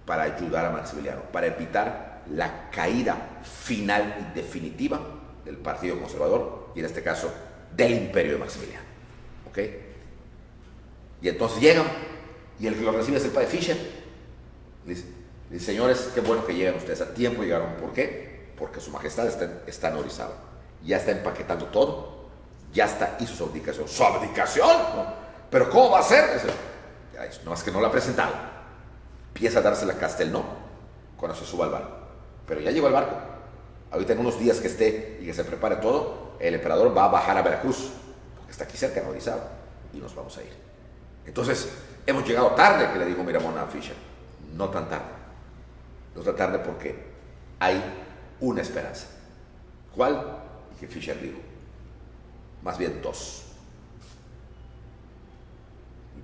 para ayudar a Maximiliano, para evitar la caída final y definitiva del Partido Conservador y en este caso del imperio de Maximiliano. ¿Ok? Y entonces llegan y el que los recibe es el padre Fischer. Dice, señores, qué bueno que llegan ustedes a tiempo, llegaron. ¿Por qué? Porque su majestad está en Orizaba, ya está empaquetando todo, ya está, hizo su abdicación. ¿Su abdicación? ¿No? ¿Pero cómo va a ser? No, es que no la ha presentado. Empieza a dársela a Castelnau cuando se suba al barco. Pero ya llegó al barco. Ahorita en unos días que esté y que se prepare todo, el emperador va a bajar a Veracruz, porque está aquí cerca, en Orizaba, y nos vamos a ir. Entonces, hemos llegado tarde, que le dijo Miramón a Fischer. No tan tarde. No tan tarde porque hay una esperanza. ¿Cuál? Y que Fischer dijo, más bien dos.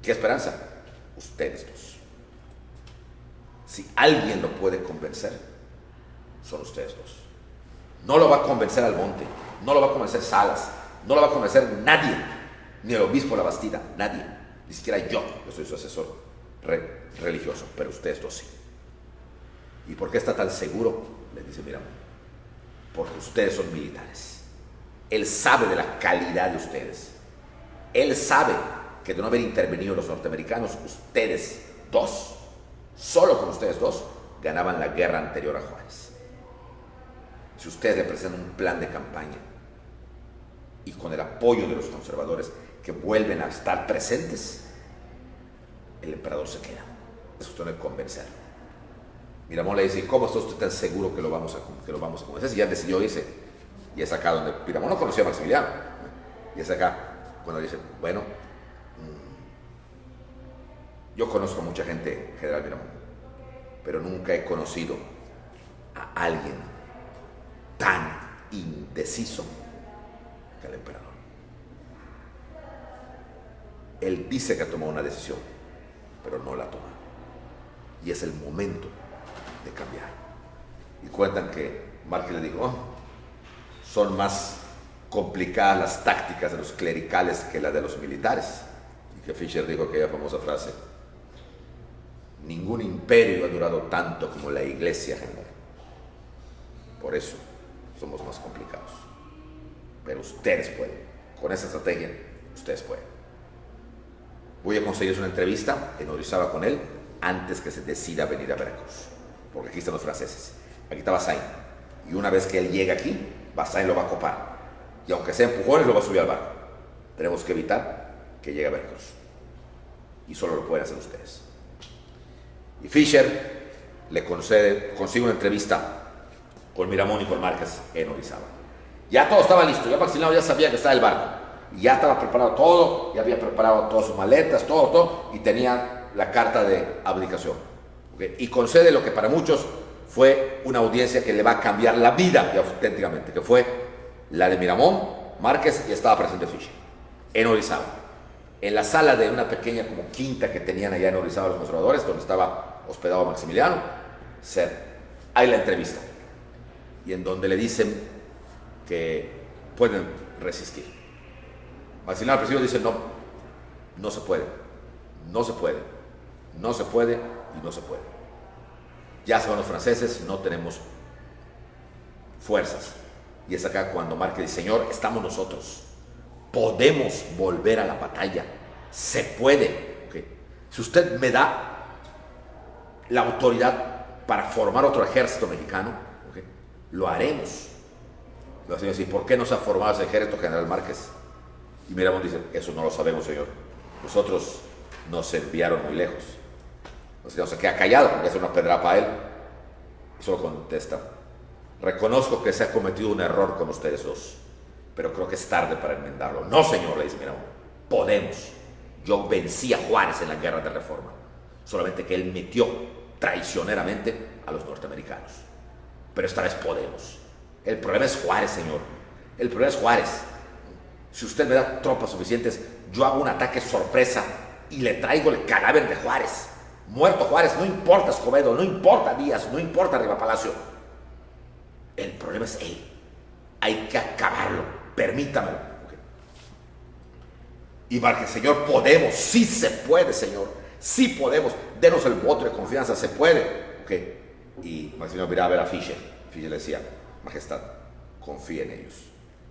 ¿Qué esperanza? Ustedes dos. Si alguien lo puede convencer, son ustedes dos. No lo va a convencer Almonte, no lo va a convencer Salas, no lo va a convencer nadie, ni el obispo de la Bastida, nadie, ni siquiera yo soy su asesor religioso, pero ustedes dos sí. ¿Y por qué está tan seguro? Le dice Miramón, porque ustedes son militares. Él sabe de la calidad de ustedes. Él sabe que de no haber intervenido los norteamericanos, ustedes dos, solo con ustedes dos, ganaban la guerra anterior a Juárez. Si ustedes le presentan un plan de campaña y con el apoyo de los conservadores que vuelven a estar presentes, el emperador se queda. Es cuestión de convencerlo. Miramón le dice, ¿cómo está usted tan seguro que lo vamos a convencer? Si ya decidió irse. Y es acá donde Miramón no conocía a Maximiliano. Y es acá cuando dice, bueno, yo conozco a mucha gente, general Miramón, pero nunca he conocido a alguien tan indeciso que el emperador. Él dice que ha tomado una decisión, pero no la toma. Y es el momento de cambiar. Y cuentan que Márquez le dijo, son más complicadas las tácticas de los clericales que las de los militares. Y que Fischer dijo aquella famosa frase, ningún imperio ha durado tanto como la iglesia, general. Por eso somos más complicados. Pero ustedes pueden. Con esa estrategia, ustedes pueden. Voy a conseguir una entrevista en Orizaba con él antes que se decida venir a Veracruz. porque aquí están los franceses, aquí está Bazaine, y una vez que él llega aquí, Bazaine lo va a copar, y aunque sea empujones, lo va a subir al barco. Tenemos que evitar que llegue a Veracruz, y solo lo pueden hacer ustedes. Y Fisher le consigue una entrevista con Miramón y con Márquez en Orizaba. Ya todo estaba listo, ya Maximiliano ya sabía que estaba el barco, y ya estaba preparado todo, ya había preparado todas sus maletas, todo, y tenía la carta de abdicación. ¿Okay? Y concede lo que para muchos fue una audiencia que le va a cambiar la vida auténticamente, que fue la de Miramón, Márquez, y estaba presente Fisher, en Orizaba, en la sala de una pequeña como quinta que tenían allá en Orizaba los conservadores, donde estaba hospedado Maximiliano. Hay la entrevista, y en donde le dicen que pueden resistir. Maximiliano al principio dice no, no se puede, no se puede, no se puede y no se puede. Ya se van los franceses, no tenemos fuerzas. Y es acá cuando Márquez dice, señor, estamos nosotros, podemos volver a la batalla, se puede. ¿Okay? Si usted me da la autoridad para formar otro ejército mexicano, ¿okay?, lo haremos. Los señores dicen, ¿por qué no se ha formado ese ejército, general Márquez? Y Miramón dice, eso no lo sabemos, señor. Nosotros nos enviaron muy lejos. El señor se queda callado porque es una pedrada para él. Y solo contesta, reconozco que se ha cometido un error con ustedes dos, pero creo que es tarde para enmendarlo. No, señor, le dice Miramón, podemos. Yo vencí a Juárez en la guerra de Reforma, solamente que él metió traicioneramente a los norteamericanos. Pero esta vez podemos. El problema es Juárez, señor. El problema es Juárez. Si usted me da tropas suficientes, yo hago un ataque sorpresa y le traigo el cadáver de Juárez. Muerto Juárez, no importa Escobedo, no importa Díaz, no importa Riva Palacio. El problema es él. Hay que acabarlo. Permítamelo. Okay. Y Márquez, señor, podemos. Sí se puede, señor. Sí podemos. Denos el voto de confianza. Se puede. Okay. Y Maximiliano miraba a ver a Fisher. Fisher le decía, Majestad, confía en ellos.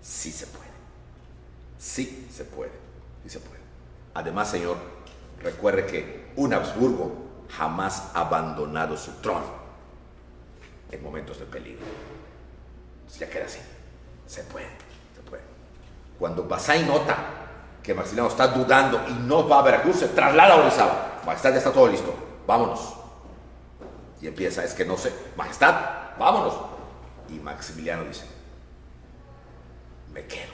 Sí se puede. Sí se puede. Sí se puede. Además, señor, recuerde que un Habsburgo jamás ha abandonado su trono en momentos de peligro. Ya queda así. Se puede. Se puede. Cuando Bazaine nota que Maximiliano está dudando y no va a Veracruz, se traslada a Orizaba. Majestad, ya está todo listo. Vámonos. Y empieza, es que no sé. Majestad, vámonos. Y Maximiliano dice, me quedo.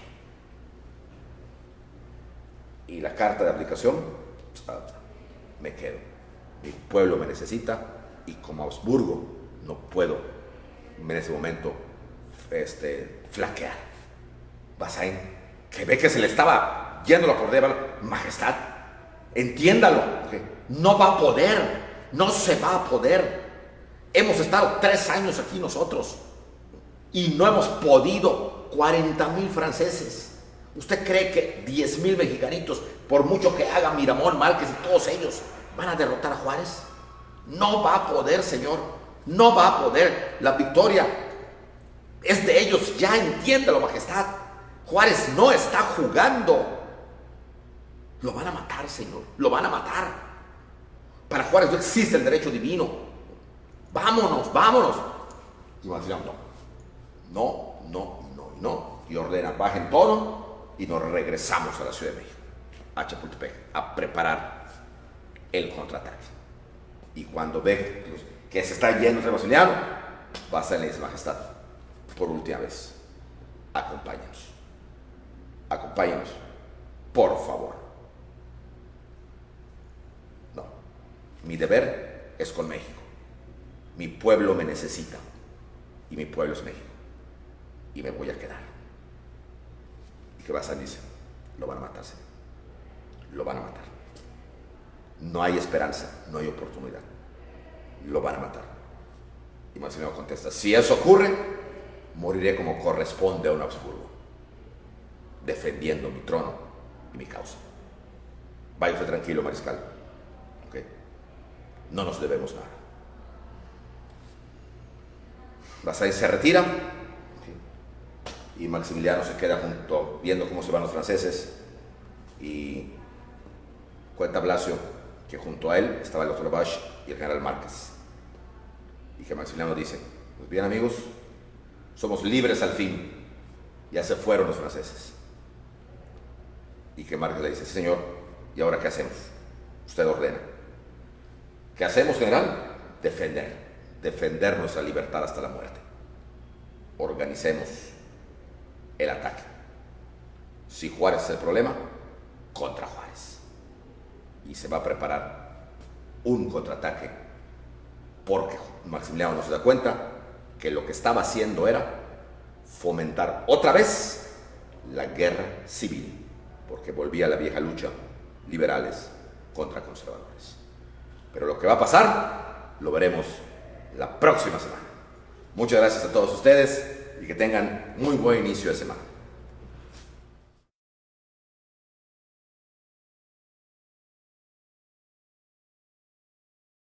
Y la carta de aplicación, me quedo. Mi pueblo me necesita y como Habsburgo no puedo en ese momento flaquear. Bazaine, que ve que se le estaba yéndolo por debajo, Majestad, entiéndalo, okay, no va a poder, no se va a poder. Hemos estado 3 años aquí nosotros y no hemos podido. 40,000 franceses. ¿Usted cree que 10,000 mexicanitos, por mucho que haga Miramón, Márquez y todos ellos, van a derrotar a Juárez? No va a poder, señor. No va a poder. La victoria es de ellos. Ya entiéndalo, Majestad. Juárez no está jugando. Lo van a matar, señor. Lo van a matar. Para Juárez no existe el derecho divino. Vámonos, vámonos. Y Maximiliano, no. Y ordena, bajen todo y nos regresamos a la Ciudad de México, a Chapultepec, a preparar el contraataque. Y cuando ve que se está yendo el Maximiliano, Bazaine le dice, Majestad, por última vez, acompáñanos. Acompáñanos, por favor. No, mi deber es con México. Mi pueblo me necesita y mi pueblo es México. Y me voy a quedar. Y que Bazaine dice, lo van a matar, señor. Lo van a matar. No hay esperanza, no hay oportunidad. Lo van a matar. Y Maximiliano contesta, si eso ocurre, moriré como corresponde a un Habsburgo, defendiendo mi trono y mi causa. Vaya usted tranquilo, mariscal. ¿Okay? No nos debemos nada. Bazaine se retira. Y Maximiliano se queda junto, viendo cómo se van los franceses, y cuenta Blasio que junto a él estaba el doctor Bache y el general Márquez, y que Maximiliano dice, pues bien amigos, somos libres al fin, ya se fueron los franceses. Y que Márquez le dice, sí señor, ¿y ahora qué hacemos? Usted ordena. ¿Qué hacemos, general? Defender nuestra libertad hasta la muerte. Organicemos el ataque. Si Juárez es el problema, contra Juárez. Y se va a preparar un contraataque, porque Maximiliano no se da cuenta que lo que estaba haciendo era fomentar otra vez la guerra civil, porque volvía la vieja lucha, liberales contra conservadores. Pero lo que va a pasar, lo veremos la próxima semana. Muchas gracias a todos ustedes y que tengan muy buen inicio de semana.